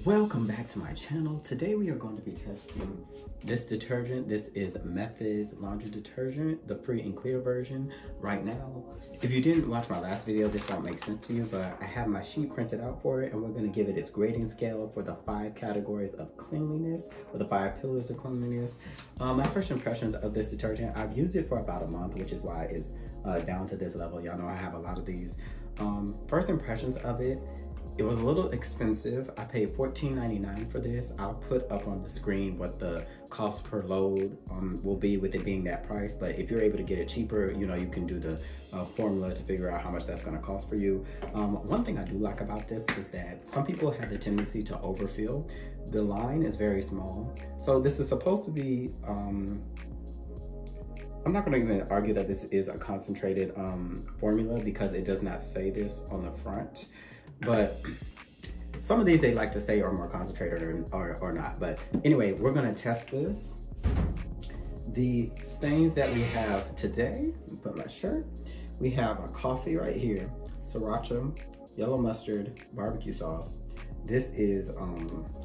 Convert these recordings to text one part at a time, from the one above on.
Welcome back to my channel. Today we are going to be testing this detergent. This is Methyl's laundry detergent, the free and clear version. Right now, if you didn't watch my last video, this won't make sense to you, but I have my sheet printed out for it, and we're going to give it its grading scale for the 5 categories of cleanliness, or the 5 pillars of cleanliness. My first impressions of this detergent, I've used it for about a month, which is why it's down to this level. Y'all know I have a lot of these. First impressions of it, it was a little expensive. I paid $14.99 for this. I'll put up on the screen what the cost per load will be with it being that price. But if you're able to get it cheaper, you know, you can do the formula to figure out how much that's gonna cost for you. One thing I do like about this is that some people have the tendency to overfill. The line is very small. So this is supposed to be, I'm not gonna even argue that this is a concentrated formula because it does not say this on the front. But some of these they like to say are more concentrated or not. But anyway, we're gonna test this. The stains that we have today, put my shirt, we have a coffee right here, sriracha, yellow mustard, barbecue sauce. This is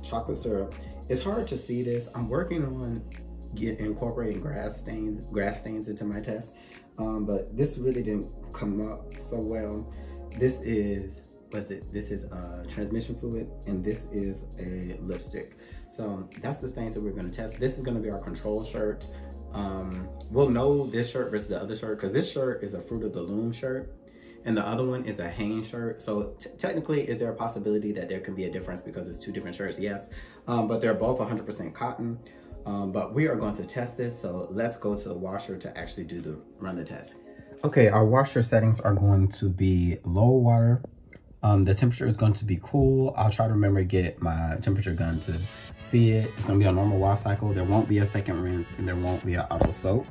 chocolate syrup. It's hard to see this. I'm working on incorporating grass stains into my test, but this really didn't come up so well. This is transmission fluid, and this is a lipstick. So that's the stains that we're gonna test. This is gonna be our control shirt. We'll know this shirt versus the other shirt because this shirt is a Fruit of the Loom shirt and the other one is a Hanes shirt. So technically, is there a possibility that there can be a difference because it's 2 different shirts? Yes, but they're both 100% cotton. But we are going to test this, so let's go to the washer to actually run the test. Okay, our washer settings are going to be low water. The temperature is going to be cool. I'll try to remember to get my temperature gun to see it. It's gonna be a normal wash cycle. There won't be a second rinse and there won't be an auto soak.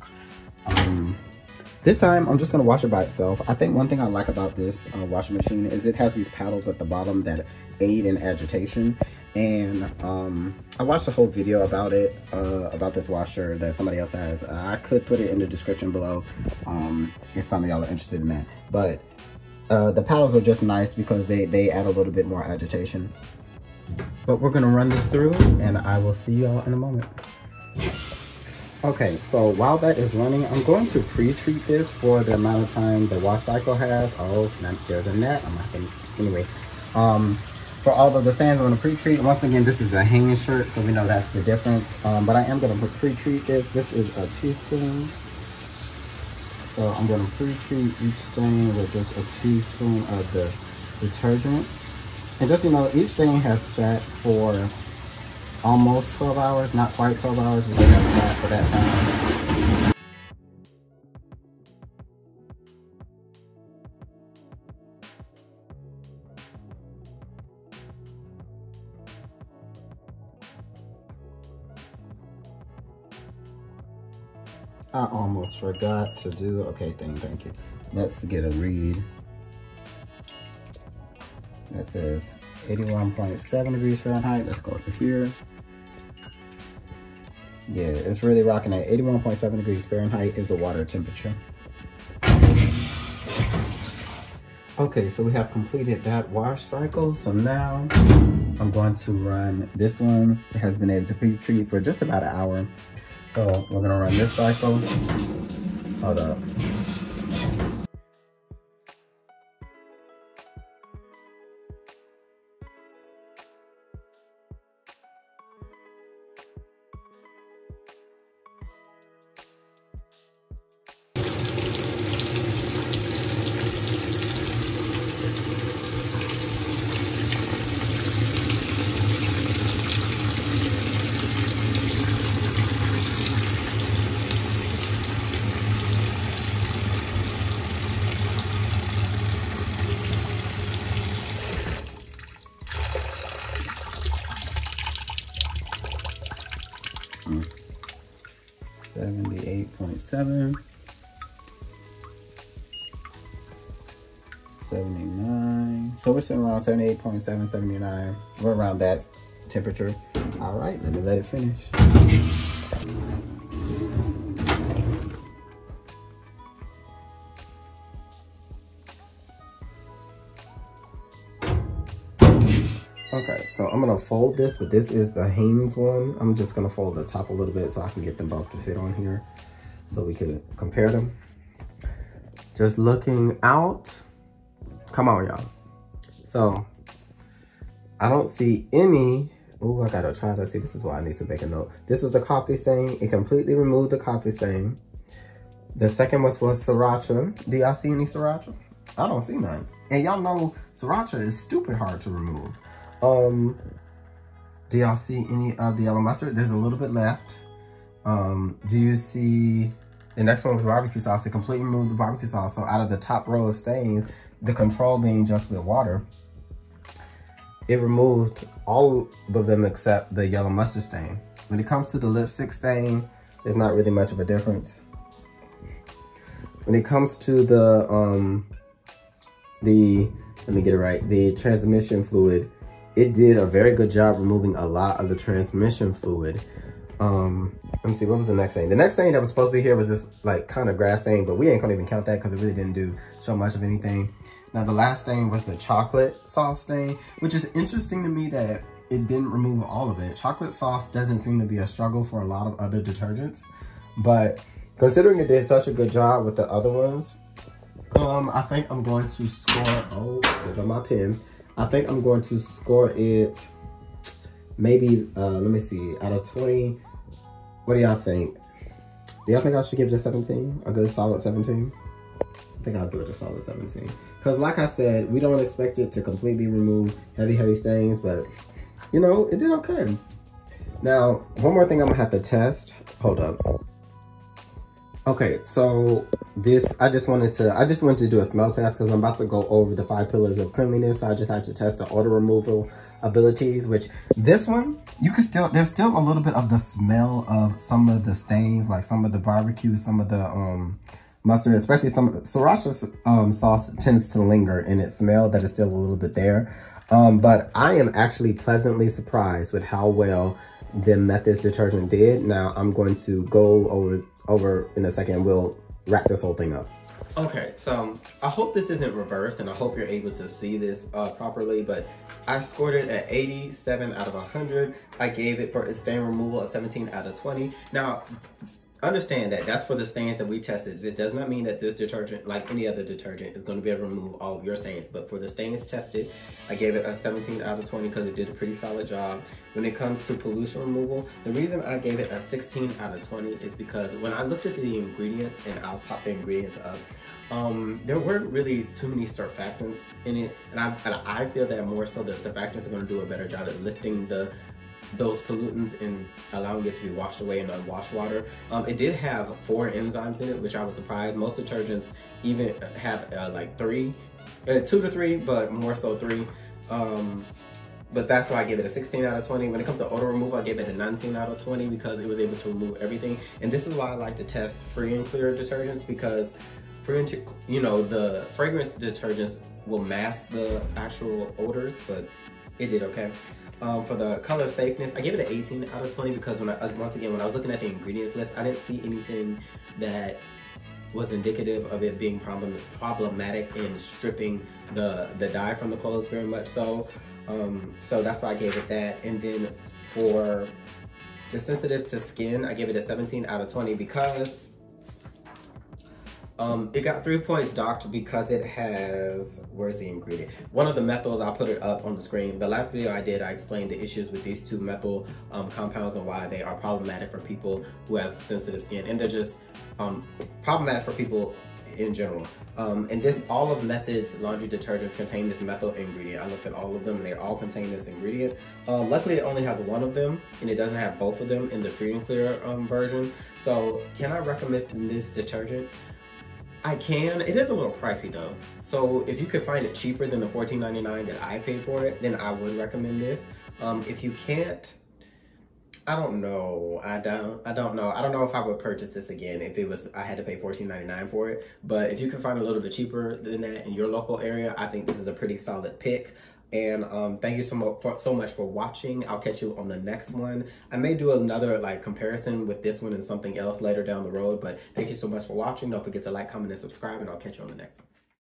This time I'm just gonna wash it by itself. I think one thing I like about this washing machine is it has these paddles at the bottom that aid in agitation. And I watched a whole video about it, about this washer that somebody else has. I could put it in the description below if some of y'all are interested in that. But the paddles are just nice because they add a little bit more agitation. But we're gonna run this through and I will see y'all in a moment. Okay, so while that is running, I'm going to pre-treat this for the amount of time the wash cycle has. Oh, there's a net on my face. Anyway, for all of the stains, I'm gonna pre-treat. Once again, this is a hanging shirt, so we know that's the difference. But I am gonna pre-treat this. This is a teaspoon. So I'm gonna pre-treat each stain with just a teaspoon of the detergent. And just, you know, each stain has sat for almost 12 hours, not quite 12 hours, but they have sat for that time. I almost forgot to do, okay, thank you. Let's get a read. That says 81.7 degrees Fahrenheit. Let's go over here. Yeah, it's really rocking at 81.7 degrees Fahrenheit is the water temperature. Okay, so we have completed that wash cycle. So now I'm going to run this one. It has been able to pre-treat for just about an hour. So we're gonna run this cycle. Hold up. Mm. 78.7, 79. So we're sitting around 78.7, 79. We're around that temperature. All right, let me let it finish. Okay, so I'm gonna fold this, but this is the Hanes one. I'm just gonna fold the top a little bit so I can get them both to fit on here so we can compare them. Just looking out. Come on, y'all. So I don't see any. Oh, I gotta try to see. This is why I need to make a note. This was the coffee stain. It completely removed the coffee stain. The second was sriracha. Do y'all see any sriracha? I don't see none. And y'all know sriracha is stupid hard to remove. Do y'all see any of the yellow mustard? There's a little bit left. Do you see the next one was barbecue sauce? It completely removed the barbecue sauce. So out of the top row of stains, the control being just with water, it removed all of them except the yellow mustard stain. When it comes to the lipstick stain, there's not really much of a difference. When it comes to the let me get it right, the transmission fluid, it did a very good job removing a lot of the transmission fluid. Let me see, what was the next thing? The next thing that was supposed to be here was this like kind of grass stain, but we ain't gonna even count that because it really didn't show much of anything. Now the last stain was the chocolate sauce stain, which is interesting to me that it didn't remove all of it. Chocolate sauce doesn't seem to be a struggle for a lot of other detergents, but considering it did such a good job with the other ones, I think I'm going to score, oh, there go my pen. I think I'm going to score it maybe, let me see, out of 20, what do y'all think? Do y'all think I should give it a 17? A good solid 17? I think I'll give it a solid 17. Because like I said, we don't expect it to completely remove heavy stains, but you know, it did okay. Now, one more thing I'm gonna have to test. Hold up. Okay, so this, I just wanted to do a smell test because I'm about to go over the 5 pillars of cleanliness. So I just had to test the odor removal abilities, which this one, you can still, there's still a little bit of the smell of some of the stains, like some of the barbecue, some of the mustard, especially some sriracha sauce tends to linger in its smell that is still a little bit there. But I am actually pleasantly surprised with how well the Methyl detergent did. Now I'm going to go over in a second. We'll wrap this whole thing up. Okay, so I hope this isn't reversed and I hope you're able to see this properly, but I scored it at 87 out of 100. I gave it for its stain removal a 17 out of 20. Now, understand that that's for the stains that we tested. This does not mean that this detergent, like any other detergent, is going to be able to remove all of your stains. But for the stains tested, I gave it a 17 out of 20 because it did a pretty solid job. When it comes to pollution removal, the reason I gave it a 16 out of 20 is because when I looked at the ingredients, and I'll pop the ingredients up, there weren't really too many surfactants in it. And I feel that more so the surfactants are going to do a better job at lifting those pollutants and allowing it to be washed away in unwashed water. It did have 4 enzymes in it, which I was surprised. Most detergents even have like 2 to 3, but more so 3. But that's why I gave it a 16 out of 20. When it comes to odor removal, I gave it a 19 out of 20 because it was able to remove everything. And this is why I like to test free and clear detergents, because you know, the fragrance detergents will mask the actual odors, but it did okay. For the color safeness, I gave it an 18 out of 20 because once again, when I was looking at the ingredients list, I didn't see anything that was indicative of it being problematic in stripping the dye from the clothes very much so. So that's why I gave it that. And then for the sensitive to skin, I gave it a 17 out of 20 because it got 3 points docked because it has, where's the ingredient? One of the methyls, I'll put it up on the screen. The last video I did, I explained the issues with these 2 methyl compounds and why they are problematic for people who have sensitive skin. And they're just problematic for people in general. And all of Methyl's laundry detergents contain this methyl ingredient. I looked at all of them and they all contain this ingredient. Luckily it only has one of them and it doesn't have both of them in the free and clear version. So can I recommend this detergent? I can. It is a little pricey though. So if you could find it cheaper than the $14.99 that I paid for it, then I would recommend this. If you can't, I don't know. I don't know. I don't know if I would purchase this again if it was, I had to pay $14.99 for it. But if you can find a little bit cheaper than that in your local area, I think this is a pretty solid pick. And thank you so much for watching. I'll catch you on the next one. I may do another comparison with this one and something else later down the road, but thank you so much for watching. Don't forget to like, comment, and subscribe, and I'll catch you on the next one.